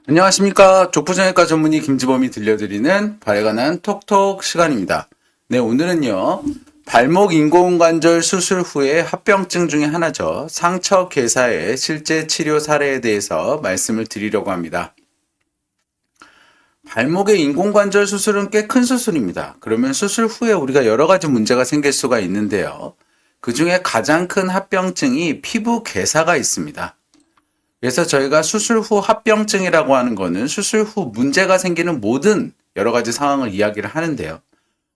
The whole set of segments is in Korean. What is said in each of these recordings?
안녕하십니까. 족부정형외과 전문의 김지범이 들려드리는 발간한 톡톡 시간입니다. 네, 오늘은요. 발목 인공관절 수술 후의 합병증 중에 하나죠. 상처 괴사의 실제 치료 사례에 대해서 말씀을 드리려고 합니다. 발목의 인공관절 수술은 꽤 큰 수술입니다. 그러면 수술 후에 우리가 여러 가지 문제가 생길 수가 있는데요. 그 중에 가장 큰 합병증이 피부 괴사가 있습니다. 그래서 저희가 수술 후 합병증이라고 하는 거는 수술 후 문제가 생기는 모든 여러 가지 상황을 이야기를 하는데요.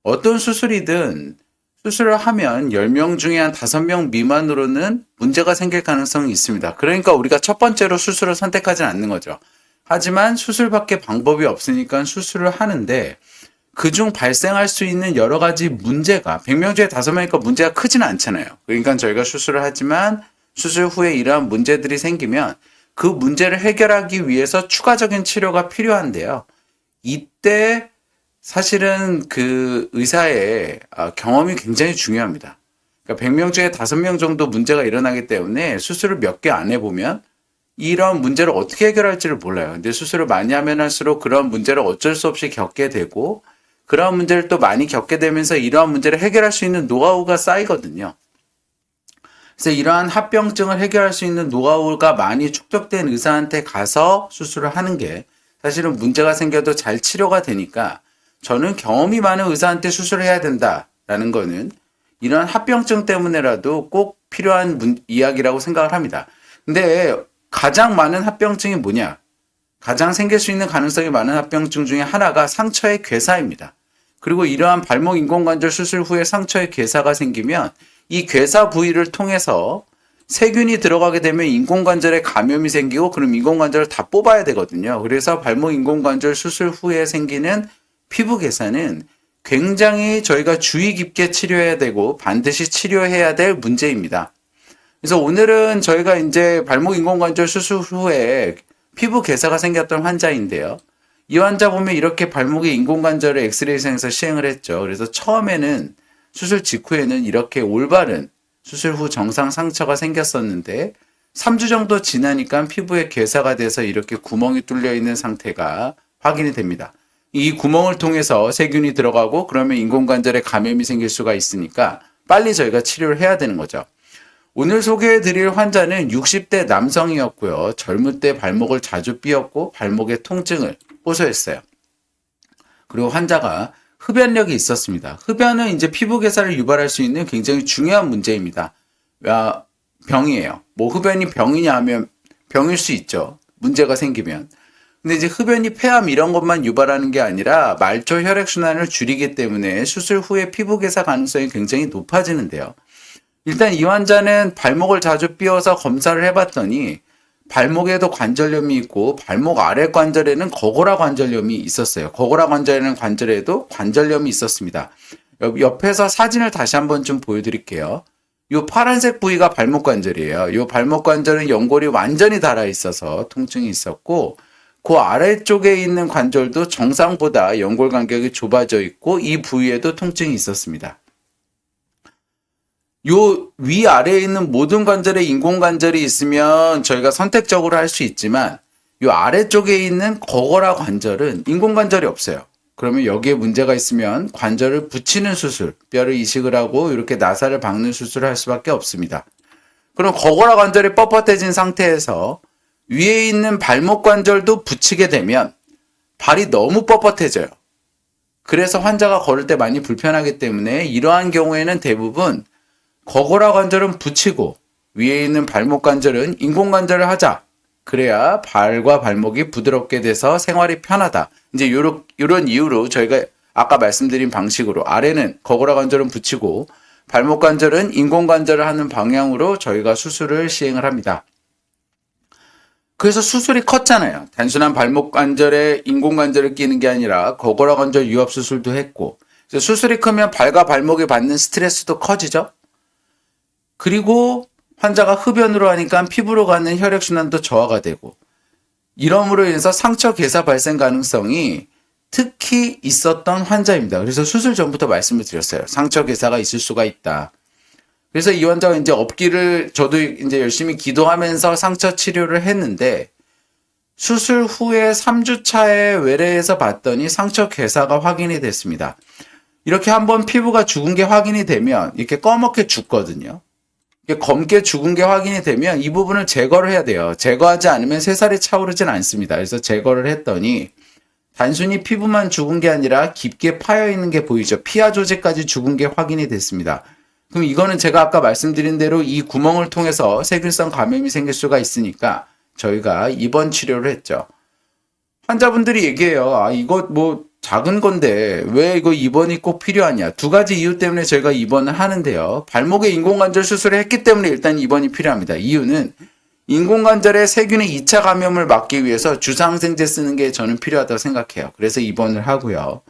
어떤 수술이든 수술을 하면 10명 중에 한 5명 미만으로는 문제가 생길 가능성이 있습니다. 그러니까 우리가 첫 번째로 수술을 선택하지는 않는 거죠. 하지만 수술밖에 방법이 없으니까 수술을 하는데 그중 발생할 수 있는 여러 가지 문제가 100명 중에 5명이니까 문제가 크지는 않잖아요. 그러니까 저희가 수술을 하지만 수술 후에 이러한 문제들이 생기면 그 문제를 해결하기 위해서 추가적인 치료가 필요한데요. 이때 사실은 그 의사의 경험이 굉장히 중요합니다. 그러니까 100명 중에 5명 정도 문제가 일어나기 때문에 수술을 몇 개 안 해보면 이런 문제를 어떻게 해결할지를 몰라요. 근데 수술을 많이 하면 할수록 그런 문제를 어쩔 수 없이 겪게 되고 그런 문제를 또 많이 겪게 되면서 이러한 문제를 해결할 수 있는 노하우가 쌓이거든요. 그래서 이러한 합병증을 해결할 수 있는 노하우가 많이 축적된 의사한테 가서 수술을 하는 게 사실은 문제가 생겨도 잘 치료가 되니까 저는 경험이 많은 의사한테 수술을 해야 된다라는 거는 이런 합병증 때문에라도 꼭 필요한 이야기라고 생각을 합니다. 근데 가장 많은 합병증이 뭐냐? 가장 생길 수 있는 가능성이 많은 합병증 중에 하나가 상처의 괴사입니다. 그리고 이러한 발목 인공관절 수술 후에 상처의 괴사가 생기면 이 괴사 부위를 통해서 세균이 들어가게 되면 인공관절에 감염이 생기고 그럼 인공관절을 다 뽑아야 되거든요. 그래서 발목 인공관절 수술 후에 생기는 피부 괴사는 굉장히 저희가 주의 깊게 치료해야 되고 반드시 치료해야 될 문제입니다. 그래서 오늘은 저희가 이제 발목 인공관절 수술 후에 피부 괴사가 생겼던 환자인데요. 이 환자 보면 이렇게 발목에 인공관절을 엑스레이상에서 시행을 했죠. 그래서 처음에는 수술 직후에는 이렇게 올바른 수술 후 정상 상처가 생겼었는데 3주 정도 지나니까 피부에 괴사가 돼서 이렇게 구멍이 뚫려 있는 상태가 확인이 됩니다. 이 구멍을 통해서 세균이 들어가고 그러면 인공관절에 감염이 생길 수가 있으니까 빨리 저희가 치료를 해야 되는 거죠. 오늘 소개해 드릴 환자는 60대 남성이었고요. 젊을 때 발목을 자주 삐었고 발목에 통증을 호소했어요. 그리고 환자가 흡연력이 있었습니다. 흡연은 이제 피부 괴사를 유발할 수 있는 굉장히 중요한 문제입니다. 병이에요. 뭐 흡연이 병이냐 하면 병일 수 있죠. 문제가 생기면. 근데 이제 흡연이 폐암 이런 것만 유발하는 게 아니라 말초 혈액순환을 줄이기 때문에 수술 후에 피부 괴사 가능성이 굉장히 높아지는데요. 일단 이 환자는 발목을 자주 삐어서 검사를 해봤더니 발목에도 관절염이 있고 발목 아래 관절에는 거고라 관절염이 있었어요. 거고라 관절에는 관절에도 관절염이 있었습니다. 옆에서 사진을 다시 한번 좀 보여드릴게요. 이 파란색 부위가 발목 관절이에요. 이 발목 관절은 연골이 완전히 닳아 있어서 통증이 있었고 그 아래쪽에 있는 관절도 정상보다 연골 간격이 좁아져 있고 이 부위에도 통증이 있었습니다. 요 위아래에 있는 모든 관절에 인공관절이 있으면 저희가 선택적으로 할 수 있지만 요 아래쪽에 있는 거고라 관절은 인공관절이 없어요. 그러면 여기에 문제가 있으면 관절을 붙이는 수술, 뼈를 이식을 하고 이렇게 나사를 박는 수술을 할 수밖에 없습니다. 그럼 거고라 관절이 뻣뻣해진 상태에서 위에 있는 발목 관절도 붙이게 되면 발이 너무 뻣뻣해져요. 그래서 환자가 걸을 때 많이 불편하기 때문에 이러한 경우에는 대부분 거고라 관절은 붙이고 위에 있는 발목 관절은 인공관절을 하자. 그래야 발과 발목이 부드럽게 돼서 생활이 편하다. 이제 요런 이유로 저희가 아까 말씀드린 방식으로 아래는 거고라 관절은 붙이고 발목 관절은 인공관절을 하는 방향으로 저희가 수술을 시행을 합니다. 그래서 수술이 컸잖아요. 단순한 발목 관절에 인공관절을 끼는 게 아니라 거고라 관절 유합 수술도 했고 그래서 수술이 크면 발과 발목이 받는 스트레스도 커지죠. 그리고 환자가 흡연으로 하니까 피부로 가는 혈액순환도 저하가 되고 이러므로 인해서 상처 괴사 발생 가능성이 특히 있었던 환자입니다. 그래서 수술 전부터 말씀을 드렸어요. 상처 괴사가 있을 수가 있다. 그래서 이 환자가 이제 업기를 저도 이제 열심히 기도하면서 상처 치료를 했는데 수술 후에 3주 차에 외래에서 봤더니 상처 괴사가 확인이 됐습니다. 이렇게 한번 피부가 죽은 게 확인이 되면 이렇게 검게 죽거든요. 이렇게 검게 죽은 게 확인이 되면 이 부분을 제거를 해야 돼요. 제거하지 않으면 새살이 차오르진 않습니다. 그래서 제거를 했더니 단순히 피부만 죽은 게 아니라 깊게 파여 있는 게 보이죠. 피하 조직까지 죽은 게 확인이 됐습니다. 그럼 이거는 제가 아까 말씀드린 대로 이 구멍을 통해서 세균성 감염이 생길 수가 있으니까 저희가 입원 치료를 했죠. 환자분들이 얘기해요. 아, 이거 뭐 작은 건데 왜 이거 입원이 꼭 필요하냐. 두 가지 이유 때문에 저희가 입원을 하는데요. 발목에 인공관절 수술을 했기 때문에 일단 입원이 필요합니다. 이유는 인공관절에 세균의 2차 감염을 막기 위해서 주사항생제 쓰는 게 저는 필요하다고 생각해요. 그래서 입원을 하고요.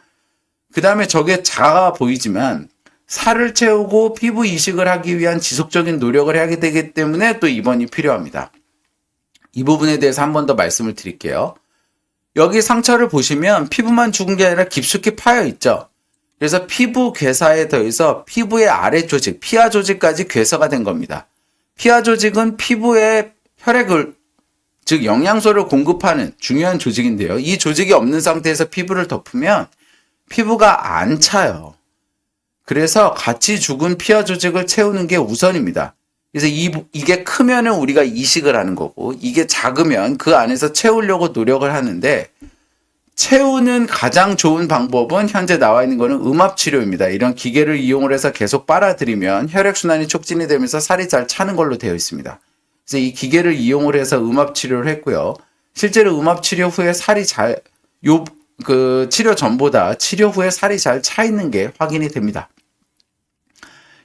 그 다음에 저게 작아 보이지만 살을 채우고 피부 이식을 하기 위한 지속적인 노력을 하게 되기 때문에 또 입원이 필요합니다. 이 부분에 대해서 한 번 더 말씀을 드릴게요. 여기 상처를 보시면 피부만 죽은 게 아니라 깊숙이 파여 있죠. 그래서 피부 괴사에 더해서 피부의 아래 조직, 피하 조직까지 괴사가 된 겁니다. 피하 조직은 피부에 혈액을, 즉 영양소를 공급하는 중요한 조직인데요. 이 조직이 없는 상태에서 피부를 덮으면 피부가 안 차요. 그래서 같이 죽은 피하 조직을 채우는 게 우선입니다. 그래서 이게 크면은 우리가 이식을 하는 거고, 이게 작으면 그 안에서 채우려고 노력을 하는데, 채우는 가장 좋은 방법은 현재 나와 있는 거는 음압치료입니다. 이런 기계를 이용을 해서 계속 빨아들이면 혈액순환이 촉진이 되면서 살이 잘 차는 걸로 되어 있습니다. 그래서 이 기계를 이용을 해서 음압치료를 했고요. 실제로 음압치료 후에 살이 치료 전보다 치료 후에 살이 잘 차 있는 게 확인이 됩니다.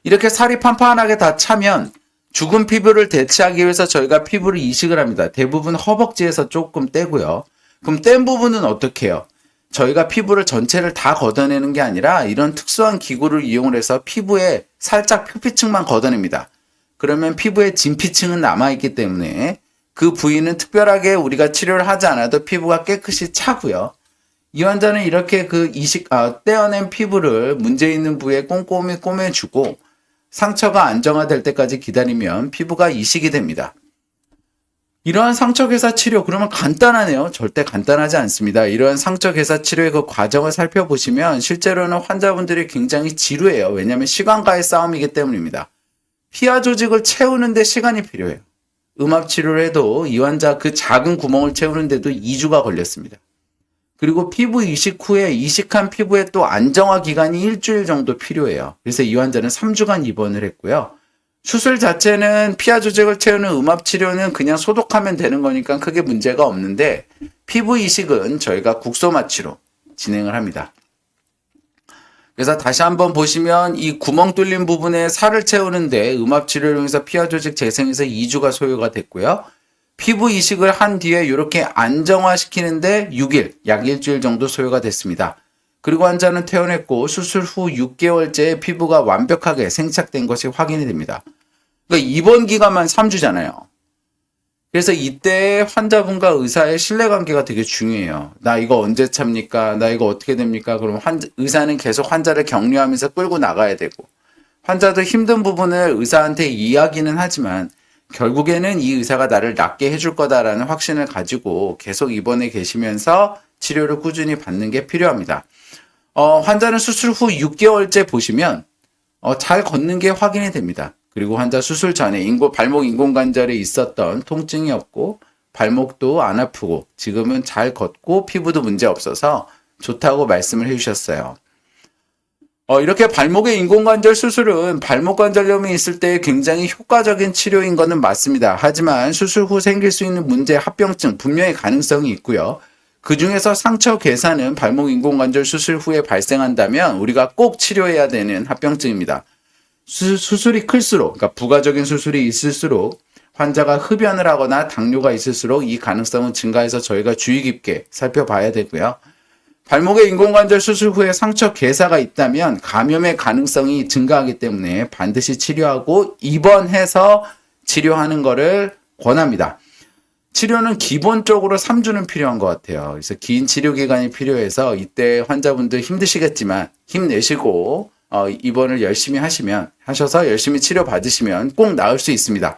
이렇게 살이 판판하게 다 차면 죽은 피부를 대체하기 위해서 저희가 피부를 이식을 합니다. 대부분 허벅지에서 조금 떼고요. 그럼 뗀 부분은 어떻게 해요? 저희가 피부를 전체를 다 걷어내는 게 아니라 이런 특수한 기구를 이용을 해서 피부에 살짝 표피층만 걷어냅니다. 그러면 피부에 진피층은 남아있기 때문에 그 부위는 특별하게 우리가 치료를 하지 않아도 피부가 깨끗이 차고요. 이 환자는 이렇게 떼어낸 피부를 문제 있는 부위에 꼼꼼히 꼬매주고 상처가 안정화될 때까지 기다리면 피부가 이식이 됩니다. 이러한 상처 괴사 치료, 그러면 간단하네요. 절대 간단하지 않습니다. 이러한 상처 괴사 치료의 그 과정을 살펴보시면 실제로는 환자분들이 굉장히 지루해요. 왜냐하면 시간과의 싸움이기 때문입니다. 피하 조직을 채우는데 시간이 필요해요. 음압 치료를 해도 이 환자 그 작은 구멍을 채우는데도 2주가 걸렸습니다. 그리고 피부 이식 후에 이식한 피부에 또 안정화 기간이 일주일 정도 필요해요. 그래서 이 환자는 3주간 입원을 했고요. 수술 자체는 피하 조직을 채우는 음압 치료는 그냥 소독하면 되는 거니까 크게 문제가 없는데 피부 이식은 저희가 국소마취로 진행을 합니다. 그래서 다시 한번 보시면 이 구멍 뚫린 부분에 살을 채우는데 음압 치료를 통해서 피하 조직 재생에서 2주가 소요가 됐고요. 피부 이식을 한 뒤에 이렇게 안정화시키는데 6일, 약 일주일 정도 소요가 됐습니다. 그리고 환자는 퇴원했고 수술 후 6개월째에 피부가 완벽하게 생착된 것이 확인이 됩니다. 그러니까 입원 기간만 3주잖아요. 그래서 이때 환자분과 의사의 신뢰관계가 되게 중요해요. 나 이거 언제 찹니까? 나 이거 어떻게 됩니까? 그럼 의사는 계속 환자를 격려하면서 끌고 나가야 되고 환자도 힘든 부분을 의사한테 이야기는 하지만 결국에는 이 의사가 나를 낫게 해줄 거다라는 확신을 가지고 계속 입원해 계시면서 치료를 꾸준히 받는 게 필요합니다. 환자는 수술 후 6개월째 보시면 잘 걷는 게 확인이 됩니다. 그리고 환자 수술 전에 발목 인공관절에 있었던 통증이 없고 발목도 안 아프고 지금은 잘 걷고 피부도 문제 없어서 좋다고 말씀을 해주셨어요. 이렇게 발목의 인공관절 수술은 발목 관절염이 있을 때 굉장히 효과적인 치료인 것은 맞습니다. 하지만 수술 후 생길 수 있는 문제, 합병증 분명히 가능성이 있고요. 그 중에서 상처 괴사는 발목 인공관절 수술 후에 발생한다면 우리가 꼭 치료해야 되는 합병증입니다. 수술이 클수록, 그러니까 부가적인 수술이 있을수록 환자가 흡연을 하거나 당뇨가 있을수록 이 가능성은 증가해서 저희가 주의 깊게 살펴봐야 되고요. 발목의 인공관절 수술 후에 상처 괴사가 있다면 감염의 가능성이 증가하기 때문에 반드시 치료하고 입원해서 치료하는 것을 권합니다. 치료는 기본적으로 3주는 필요한 것 같아요. 그래서 긴 치료 기간이 필요해서 이때 환자분들 힘드시겠지만 힘내시고 입원을 열심히 하셔서 열심히 치료 받으시면 꼭 나을 수 있습니다.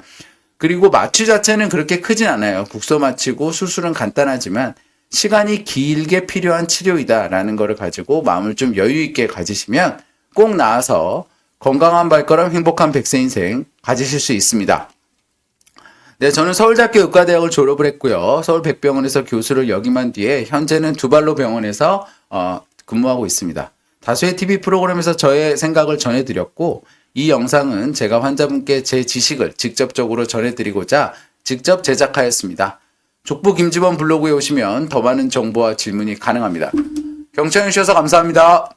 그리고 마취 자체는 그렇게 크진 않아요. 국소 마취고 수술은 간단하지만 시간이 길게 필요한 치료이다라는 거를 가지고 마음을 좀 여유 있게 가지시면 꼭 나아서 건강한 발걸음 행복한 100세 인생 가지실 수 있습니다. 네, 저는 서울대학교 의과대학을 졸업을 했고요. 서울백병원에서 교수를 역임한 뒤에 현재는 두발로 병원에서 근무하고 있습니다. 다수의 TV 프로그램에서 저의 생각을 전해드렸고 이 영상은 제가 환자분께 제 지식을 직접적으로 전해드리고자 직접 제작하였습니다. 족부 김지원 블로그에 오시면 더 많은 정보와 질문이 가능합니다. 경청해 주셔서 감사합니다.